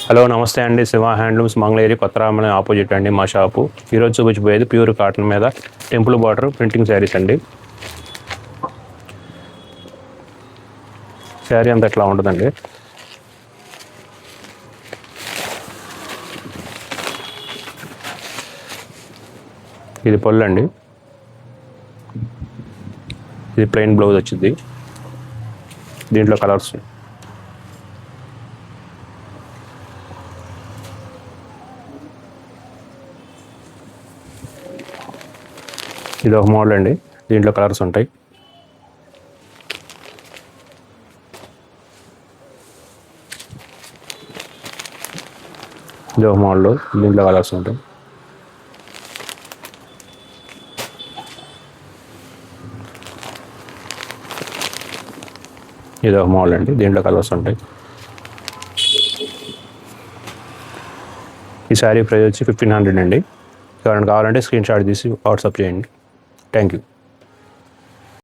Hello నమస్తే అండి. Shiva handlooms Mangalagiri కొత్త రామని ఆపోజిట్ అండి మా షాపు. ఈరోజు చూపించబోయేది ప్యూర్ కాటన్ మీద టెంపుల్ బార్డర్ ప్రింటింగ్ శారీస్ అండి. శారీ అంతా ఇట్లా ఉంటుందండి. ఇది పళ్ళు అండి. ఇది ప్లెయిన్ బ్లౌజ్ వచ్చింది. దీంట్లో కలర్స్ ఇది ఒక మోడల్ అండి. దీంట్లో కలర్స్ ఉంటాయి. ఇది ఒక మోడల్, దీంట్లో కలర్స్ ఉంటాయి. ఇది ఒక మోడల్ అండి. దీంట్లో కలర్స్ ఉంటాయి. ఈ శారీ ప్రైస్ వచ్చి 1500 అండి. ఎవరైనా కావాలంటే స్క్రీన్ షాట్ తీసి వాట్సాప్ చేయండి. Thank you.